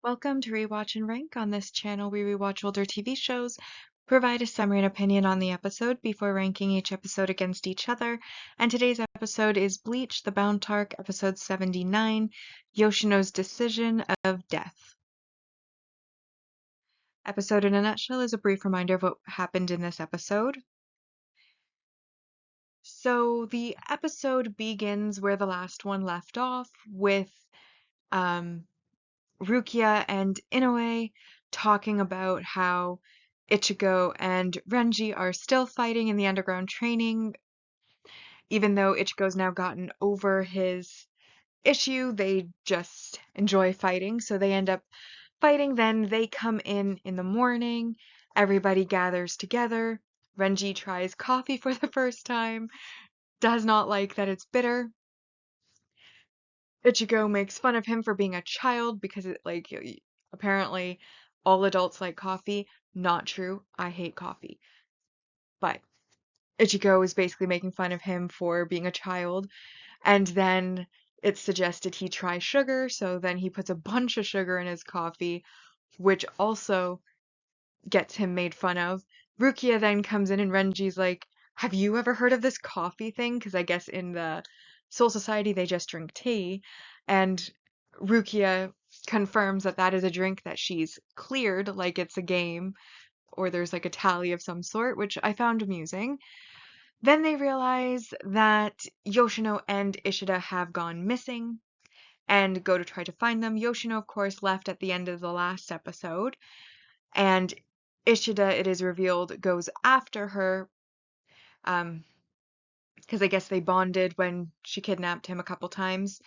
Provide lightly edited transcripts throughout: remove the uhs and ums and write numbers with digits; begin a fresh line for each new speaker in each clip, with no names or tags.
Welcome to Rewatch and Rank. On this channel, we rewatch older TV shows, provide a summary and opinion on the episode before ranking each episode against each other. And today's episode is Bleach, the Bound Arc, episode 79, Yoshino's Decision of Death. Episode in a nutshell is a brief reminder of what happened in this episode. So the episode begins where the last one left off with Rukia and Inoue talking about how Ichigo and Renji are still fighting in the underground training. Even though Ichigo's now gotten over his issue, they just enjoy fighting, so they end up fighting. Then they come in the morning, everybody gathers together. Renji tries coffee for the first time, does not like that it's bitter. Ichigo makes fun of him for being a child because apparently all adults like coffee. Not true. I hate coffee. But Ichigo is basically making fun of him for being a child. And then it's suggested he try sugar, so then he puts a bunch of sugar in his coffee, which also gets him made fun of. Rukia then comes in and Renji's like, have you ever heard of this coffee thing? Because I guess in the Soul Society they just drink tea. And Rukia confirms that that is a drink that she's cleared, like it's a game or there's like a tally of some sort, which I found amusing. Then they realize that Yoshino and Ishida have gone missing and go to try to find them. Yoshino, of course, left at the end of the last episode, and Ishida, it is revealed, goes after her because I guess they bonded when she kidnapped him a couple times.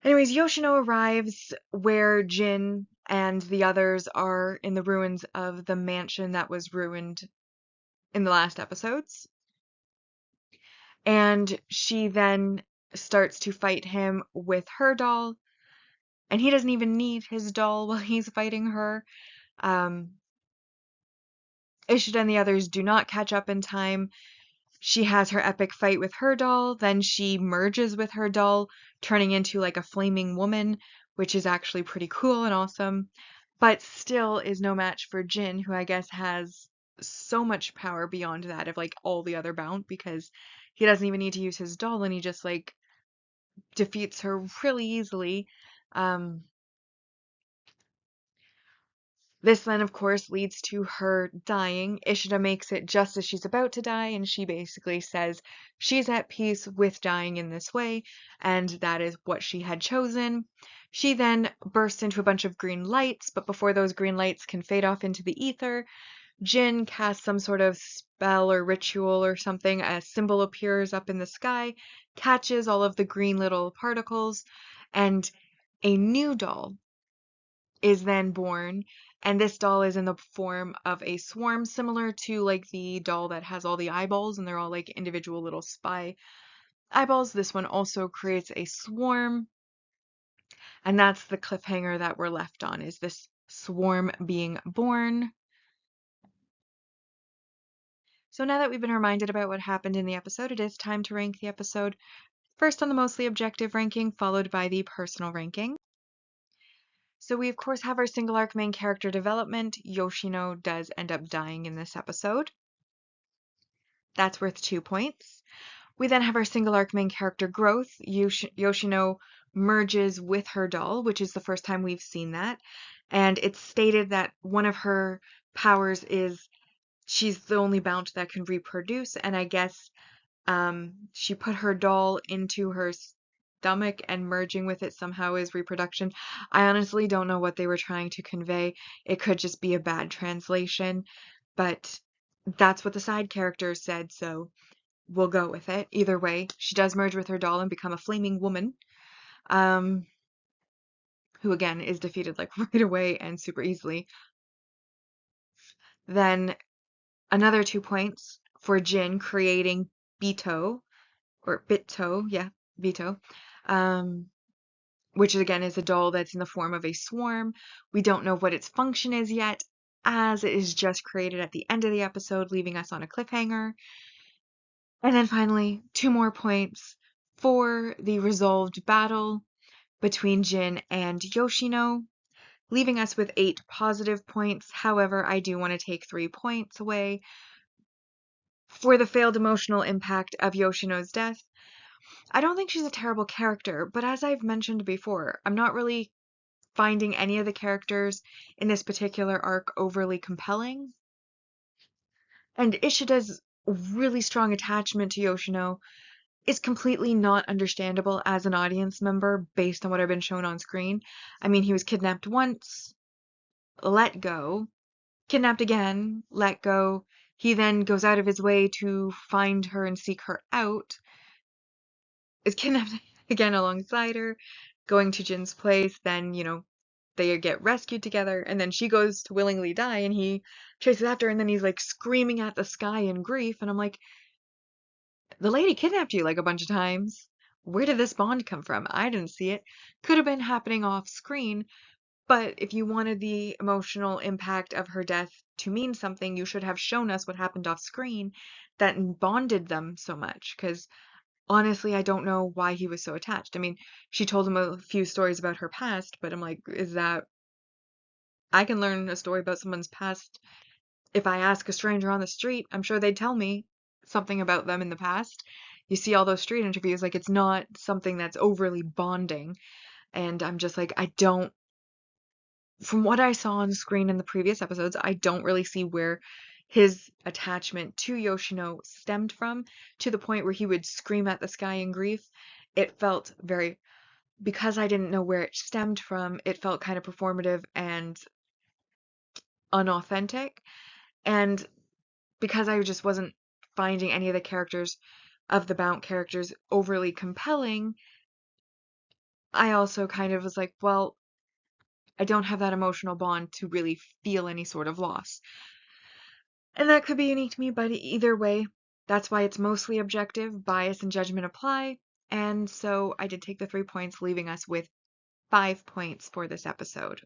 Anyways, Yoshino arrives where Jin and the others are in the ruins of the mansion that was ruined in the last episodes. And she then starts to fight him with her doll, and he doesn't even need his doll while he's fighting her. Ishida and the others do not catch up in time. She has her epic fight with her doll, then she merges with her doll, turning into like a flaming woman, which is actually pretty cool and awesome, but still is no match for Jin, who I guess has so much power beyond that of like all the other Bound, because he doesn't even need to use his doll and he just like defeats her really easily. This then, of course, leads to her dying. Ishida makes it just as she's about to die, and she basically says she's at peace with dying in this way, and that is what she had chosen. She then bursts into a bunch of green lights, but before those green lights can fade off into the ether, Jin casts some sort of spell or ritual or something. A symbol appears up in the sky, catches all of the green little particles, and a new doll is then born, and this doll is in the form of a swarm, similar to like the doll that has all the eyeballs and they're all like individual little spy eyeballs. This one also creates a swarm, and that's the cliffhanger that we're left on, is this swarm being born. So now that we've been reminded about what happened in the episode, it is time to rank the episode, first on the mostly objective ranking, followed by the personal ranking. So we of course have our single arc main character development. Yoshino does end up dying in this episode. That's worth 2 points. We then have our single arc main character growth. Yoshino merges with her doll, which is the first time we've seen that. And it's stated that one of her powers is she's the only Bound that can reproduce. And I guess she put her doll into her stomach, and merging with it somehow is reproduction. I honestly don't know what they were trying to convey. It could just be a bad translation, but that's what the side characters said, so we'll go with it. Either way, she does merge with her doll and become a flaming woman, who again is defeated like right away and super easily. Then another 2 points for Jin creating Bito, or Bitto, yeah, Bito, which again is a doll that's in the form of a swarm. We don't know what its function is yet, as it is just created at the end of the episode, leaving us on a cliffhanger. And then finally, 2 more points for the resolved battle between Jin and Yoshino. leaving us with 8 positive points. However, I do want to take 3 points away for the failed emotional impact of Yoshino's death. I don't think she's a terrible character, but as I've mentioned before, I'm not really finding any of the characters in this particular arc overly compelling. And Ishida's really strong attachment to Yoshino is completely not understandable as an audience member based on what I've been shown on screen. I mean, he was kidnapped once, let go, kidnapped again, let go. He then goes out of his way to find her and seek her out, is kidnapped again alongside her, going to Jin's place, then, they get rescued together, and then she goes to willingly die, and he chases after her, and then he's like screaming at the sky in grief, and I'm like, the lady kidnapped you like a bunch of times. Where did this bond come from? I didn't see it. Could have been happening off screen, but if you wanted the emotional impact of her death to mean something, you should have shown us what happened off screen that bonded them so much. Because honestly, I don't know why he was so attached. I mean, she told him a few stories about her past, but I'm like, is that. I can learn a story about someone's past if I ask a stranger on the street. I'm sure they'd tell me something about them in the past. You see all those street interviews, like it's not something that's overly bonding. And I'm just like, I don't, from what I saw on screen in the previous episodes, I don't really see where his attachment to Yoshino stemmed from, to the point where he would scream at the sky in grief. It felt very, because I didn't know where it stemmed from, it felt kind of performative and unauthentic. And because I just wasn't finding any of the characters of the Bount characters overly compelling, I also kind of was like, well, I don't have that emotional bond to really feel any sort of loss. And that could be unique to me, but either way, that's why it's mostly objective. Bias and judgment apply. And so I did take the 3 points, leaving us with 5 points for this episode.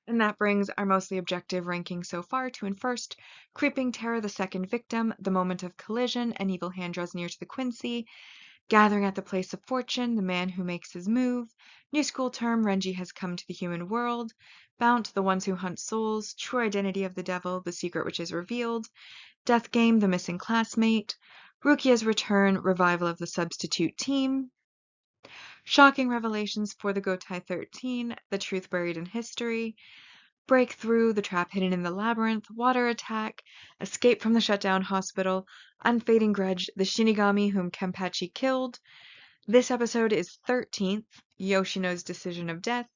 And that brings our mostly objective ranking so far to: in first, creeping terror, the second victim, the moment of collision, an evil hand draws near to the Quincy, gathering at the place of fortune, the man who makes his move, new school term, Renji has come to the human world, Bount, the ones who hunt souls, true identity of the devil, the secret which is revealed, death game, the missing classmate, Rukia's return, revival of the substitute team, shocking revelations for the Gotai 13, the truth buried in history, breakthrough, the trap hidden in the labyrinth, water attack, escape from the shutdown hospital, unfading grudge, the Shinigami whom Kenpachi killed. This episode is 13th, Yoshino's decision of death,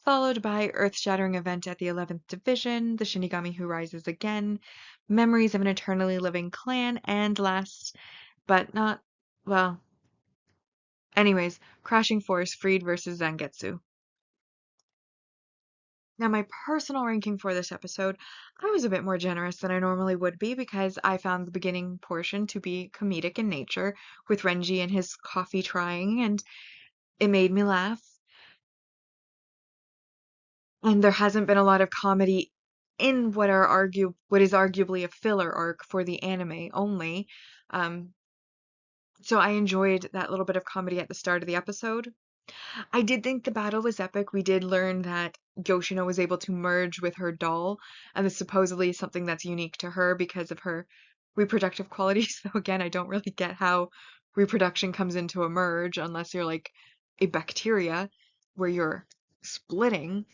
followed by earth-shattering event at the 11th Division, the Shinigami who rises again, memories of an eternally living clan, and last but not, well, anyways, Crashing Force Freed versus Zangetsu. Now, my personal ranking for this episode, I was a bit more generous than I normally would be because I found the beginning portion to be comedic in nature with Renji and his coffee trying, and it made me laugh. And there hasn't been a lot of comedy in what is arguably a filler arc for the anime only. Um, so I enjoyed that little bit of comedy at the start of the episode. I did think the battle was epic. We did learn that Yoshino was able to merge with her doll, and it's supposedly something that's unique to her because of her reproductive qualities. So again, I don't really get how reproduction comes into a merge unless you're like a bacteria where you're splitting.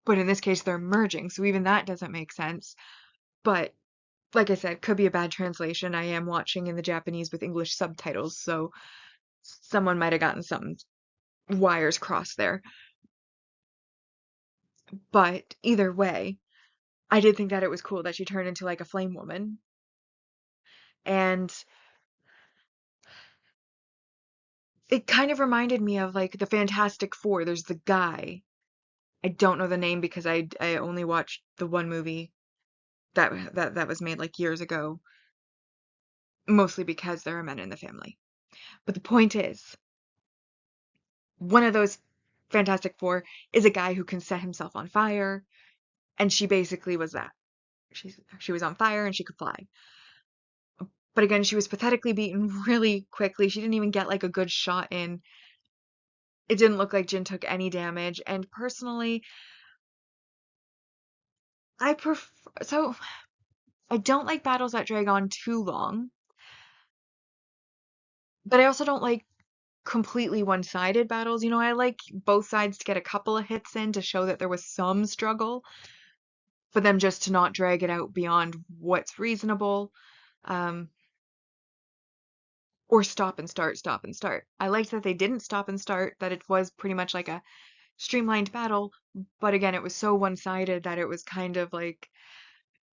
But in this case, they're merging, so even that doesn't make sense. But like I said, could be a bad translation. I am watching in the Japanese with English subtitles, so someone might have gotten some wires crossed there. But either way, I did think that it was cool that she turned into like a flame woman. And it kind of reminded me of like the Fantastic Four. There's the guy. I don't know the name because I only watched the one movie that was made like years ago, mostly because there are men in the family. But the point is, one of those Fantastic Four is a guy who can set himself on fire, and she basically was that. She was on fire and she could fly. But again, she was pathetically beaten really quickly. She didn't even get like a good shot in. It didn't look like Jin took any damage, and personally, I prefer so I don't like battles that drag on too long, but I also don't like completely one-sided battles. I like both sides to get a couple of hits in to show that there was some struggle, for them just to not drag it out beyond what's reasonable, um, or stop and start, stop and start. I liked that they didn't stop and start, that it was pretty much like a streamlined battle, but again, it was so one-sided that it was kind of like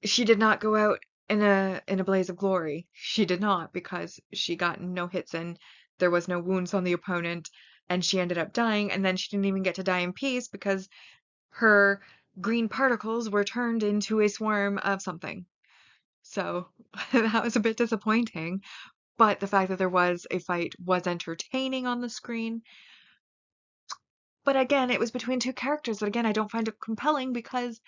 she did not go out in a blaze of glory. She did not, because she got no hits in, there was no wounds on the opponent, and she ended up dying, and then she didn't even get to die in peace because her green particles were turned into a swarm of something. So that was a bit disappointing. But the fact that there was a fight was entertaining on the screen. But again, it was between two characters that, again, I don't find it compelling because,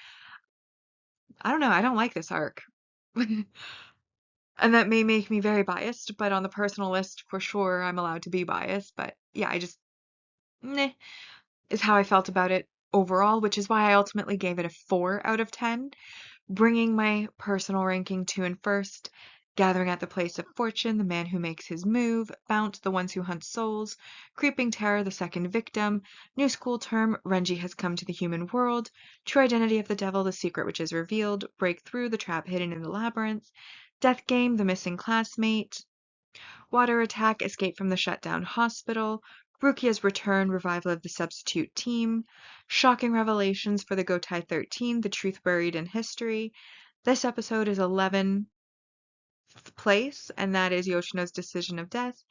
I don't know, I don't like this arc. And that may make me very biased, but on the personal list, for sure, I'm allowed to be biased. But yeah, I just, meh, is how I felt about it overall, which is why I ultimately gave it a 4 out of 10. Bringing my personal ranking to in first, Gathering at the Place of Fortune, The Man Who Makes His Move, Bount, The Ones Who Hunt Souls, Creeping Terror, The Second Victim, New School Term, Renji Has Come to the Human World, True Identity of the Devil, The Secret Which is Revealed, Breakthrough, The Trap Hidden in the Labyrinth, Death Game, The Missing Classmate, Water Attack, Escape from the Shutdown Hospital, Rukia's Return, Revival of the Substitute Team, Shocking Revelations for the Gotai 13, The Truth Buried in History. This episode is 11th place, and that is Yoshino's Decision of Death.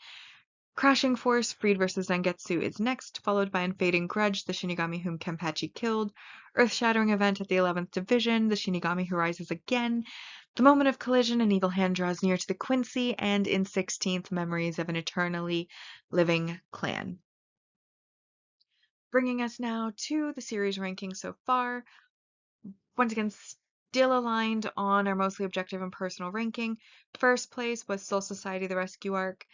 Crashing Force, Freed vs. Zangetsu is next, followed by Unfading Grudge, the Shinigami whom Kenpachi killed, Earth-Shattering Event at the 11th Division, the Shinigami who rises again, The Moment of Collision, An Evil Hand Draws Near to the Quincy, and in 16th, Memories of an Eternally Living Clan. Bringing us now to the series ranking so far. Once again, still aligned on our mostly objective and personal ranking. First place was Soul Society The Rescue Arc,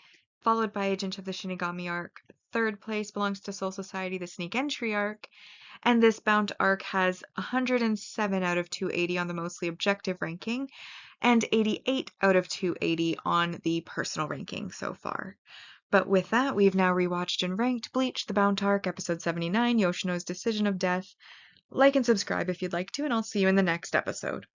followed by Agent of the Shinigami Arc. Third place belongs to Soul Society The Sneak Entry Arc, and this Bount arc has 107 out of 280 on the mostly objective ranking, and 88 out of 280 on the personal ranking so far. But with that, we've now rewatched and ranked Bleach, the Bount arc, episode 79, Yoshino's Decision of Death. Like and subscribe if you'd like to, and I'll see you in the next episode.